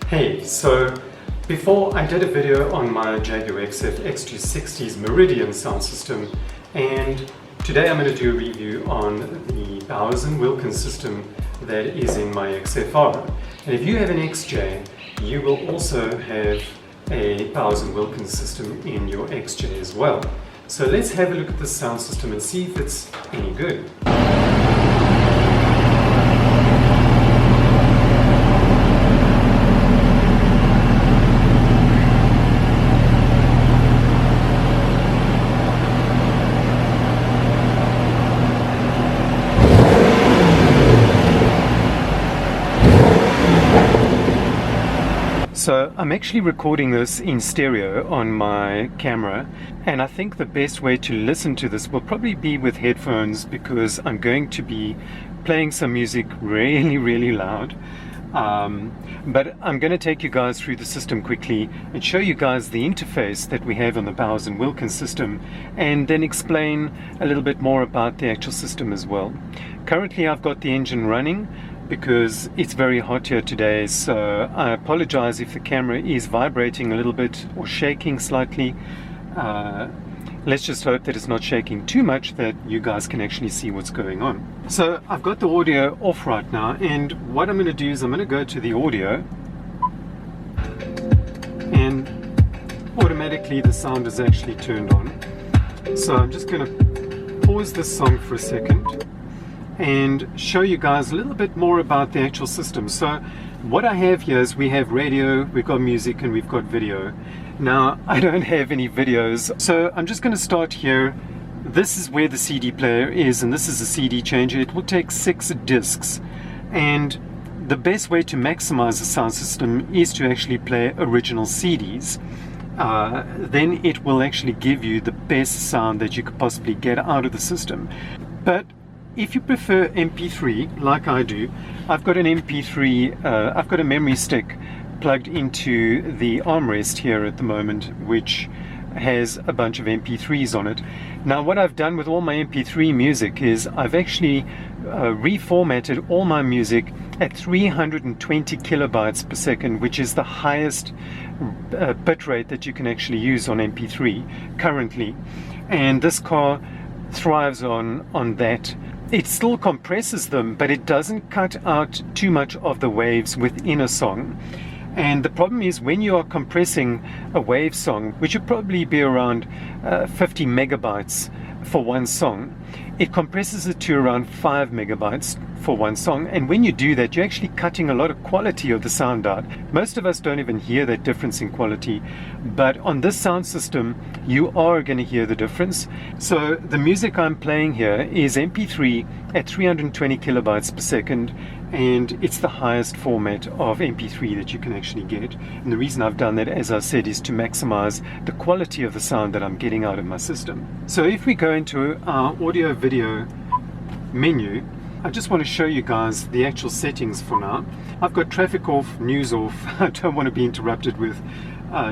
Hey, so before I did a video on my Jaguar X260's Meridian sound system, and today I'm going to do a review on the Bowers & Wilkins system that is in my XFR. And if you have an XJ, you will also have a Bowers & Wilkins system in your XJ as well. So let's have a look at this sound system and see if it's any good. So I'm actually recording this in stereo on my camera, and I think the best way to listen to this will probably be with headphones, because I'm going to be playing some music really loud. But I'm going to take you guys through the system quickly and show you guys the interface that we have on the Bowers & Wilkins system, and then explain a little bit more about the actual system as well. Currently I've got the engine running because it's very hot here today, so I apologize if the camera is vibrating a little bit or shaking slightly. Let's just hope that it's not shaking too much, that you guys can actually see what's going on. So I've got the audio off right now, and what I'm going to do is I'm going to go to the audio, and automatically the sound is actually turned on. So I'm just going to pause this song for a second and show you guys a little bit more about the actual system. So what I have here is we have radio, we've got music, and we've got video. Now I don't have any videos, so I'm just going to start here. This is where the CD player is, and this is a CD changer. It will take 6 discs, and the best way to maximize the sound system is to actually play original CDs. Then it will actually give you the best sound that you could possibly get out of the system. But if you prefer MP3 like I do, I've got an MP3, I've got a memory stick plugged into the armrest here at the moment, which has a bunch of MP3s on it. Now what I've done with all my MP3 music is I've actually reformatted all my music at 320 kilobytes per second, which is the highest bit rate that you can actually use on MP3 currently. And this car thrives on that. It still compresses them, but it doesn't cut out too much of the waves within a song. And the problem is, when you are compressing a wave song, which would probably be around 50 megabytes for one song, it compresses it to around 5 megabytes for one song. And when you do that, you're actually cutting a lot of quality of the sound out. Most of us don't even hear that difference in quality, but on this sound system you are going to hear the difference. So the music I'm playing here is MP3 at 320 kilobytes per second, and it's the highest format of MP3 that you can actually get. And the reason I've done that, as I said, is to maximize the quality of the sound that I'm getting out of my system. So if we go into our audio video menu, I just want to show you guys the actual settings for now. I've got traffic off, news off. I don't want to be interrupted with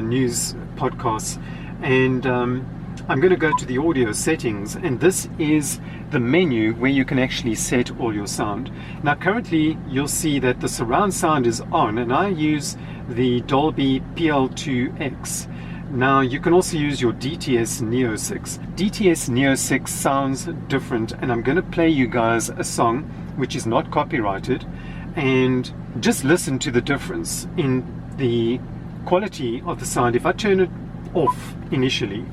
news podcasts. And I'm going to go to the audio settings, and this is the menu where you can actually set all your sound. Now currently you'll see that the surround sound is on, and I use the Dolby PL2X. Now you can also use your DTS Neo 6. DTS Neo 6 sounds different, and I'm going to play you guys a song which is not copyrighted, and just listen to the difference in the quality of the sound. If I turn it off initially,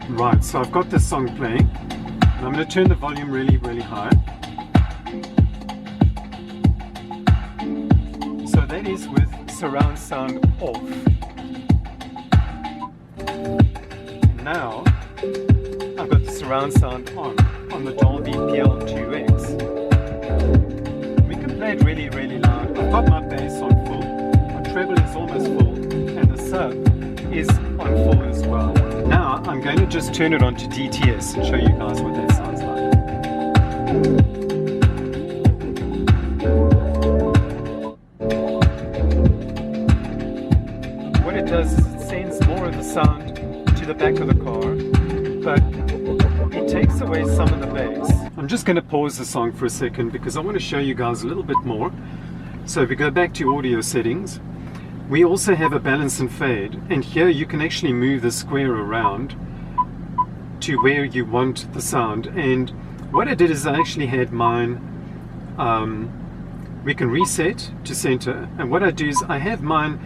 right, so I've got this song playing, and I'm going to turn the volume really high. So that is with surround sound off. Now I've got the surround sound on the Dolby PL2X. We can play it really loud. I've got my bass on full, my treble is almost full, and the sub is on full as well. Now I'm going to just turn it on to DTS and show you guys what that sounds like. What it does is it sends more of the sound to the back of the car, but it takes away some of the bass. I'm just going to pause the song for a second because I want to show you guys a little bit more. So if we go back to audio settings, we also have a balance and fade, and here you can actually move the square around to where you want the sound. And what I did is I actually had mine, we can reset to center, and what I do is I have mine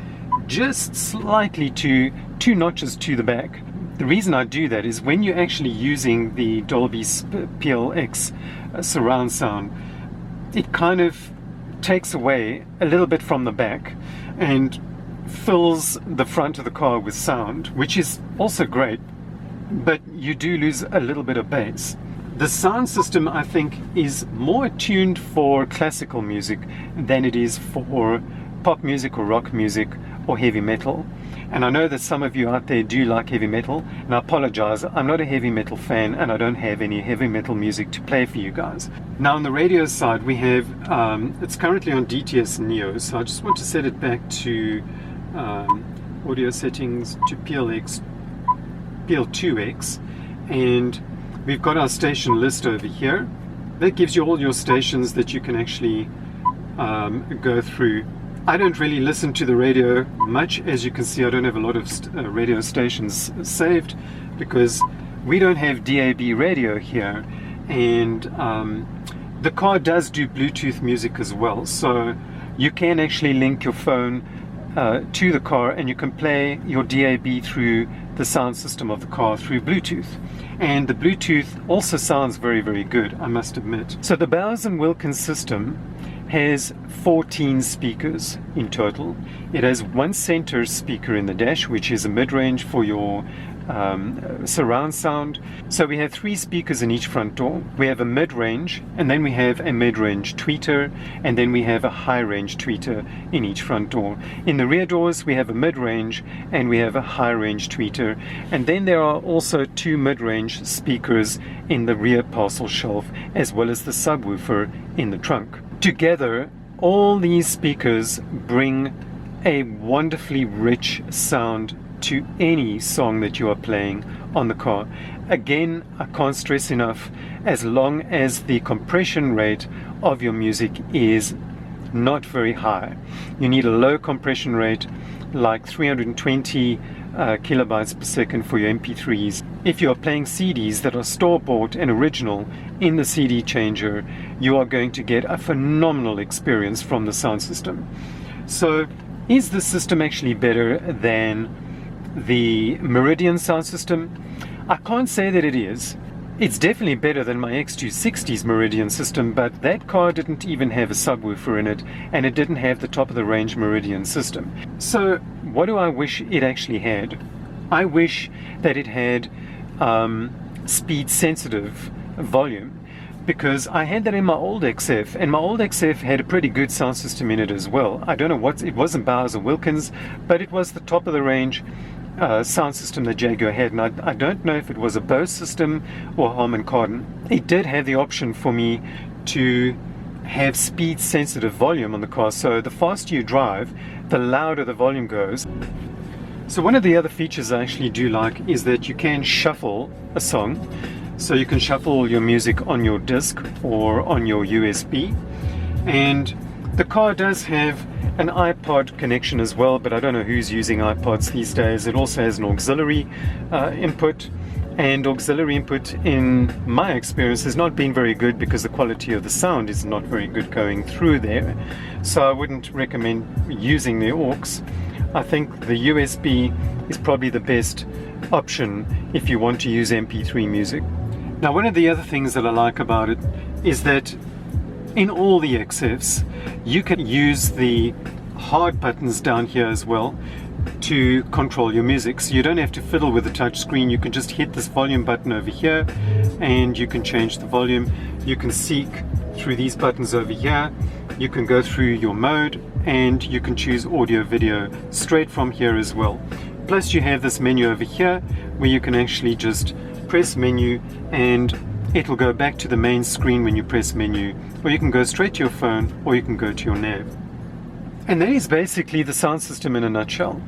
just slightly to 2 notches to the back. The reason I do that is when you're actually using the Dolby PLX surround sound, it kind of takes away a little bit from the back and fills the front of the car with sound, which is also great, but you do lose a little bit of bass. The sound system, I think, is more attuned for classical music than it is for pop music or rock music or heavy metal. And I know that some of you out there do like heavy metal, and I apologize, I'm not a heavy metal fan and I don't have any heavy metal music to play for you guys. Now on the radio side we have, it's currently on DTS Neo, so I just want to set it back to audio settings to PL2X, and we've got our station list over here. That gives you all your stations that you can actually go through. I don't really listen to the radio much. As you can see, I don't have a lot of radio stations saved because we don't have DAB radio here, and the car does do Bluetooth music as well, so you can actually link your phone to the car and you can play your DAB through the sound system of the car through Bluetooth. And the Bluetooth also sounds very, very good, I must admit. So the Bowers & Wilkins system has 14 speakers in total. It has one center speaker in the dash, which is a mid-range for your surround sound. So we have 3 speakers in each front door. We have a mid-range, and then we have a mid-range tweeter, and then we have a high-range tweeter in each front door. In the rear doors we have a mid-range and we have a high-range tweeter, and then there are also 2 mid-range speakers in the rear parcel shelf, as well as the subwoofer in the trunk. Together, all these speakers bring a wonderfully rich sound to any song that you are playing on the car. Again, I can't stress enough, as long as the compression rate of your music is not very high. You need a low compression rate, like 320 kilobytes per second for your MP3s. If you are playing CDs that are store-bought and original in the CD changer, you are going to get a phenomenal experience from the sound system. So, is the system actually better than the Meridian sound system? I can't say that it is. It's definitely better than my X260's Meridian system, but that car didn't even have a subwoofer in it, and it didn't have the top of the range Meridian system. So what do I wish it actually had? I wish that it had speed sensitive volume, because I had that in my old XF, and my old XF had a pretty good sound system in it as well. I don't know what, it wasn't Bowers or Wilkins, but it was the top of the range sound system that Jaguar had, and I don't know if it was a Bose system or Harman Kardon. It did have the option for me to have speed sensitive volume on the car, so the faster you drive, the louder the volume goes. So one of the other features I actually do like is that you can shuffle a song. So you can shuffle your music on your disc or on your USB, and the car does have an iPod connection as well, but I don't know who's using iPods these days. It also has an auxiliary input, and auxiliary input in my experience has not been very good because the quality of the sound is not very good going through there, so I wouldn't recommend using the aux. I think the USB is probably the best option if you want to use MP3 music. Now, one of the other things that I like about it is that in all the XFs you can use the hard buttons down here as well to control your music, so you don't have to fiddle with the touch screen. You can just hit this volume button over here and you can change the volume. You can seek through these buttons over here, you can go through your mode, and you can choose audio video straight from here as well. Plus you have this menu over here where you can actually just press menu and it'll go back to the main screen when you press menu, or you can go straight to your phone, or you can go to your nav. And that is basically the sound system in a nutshell.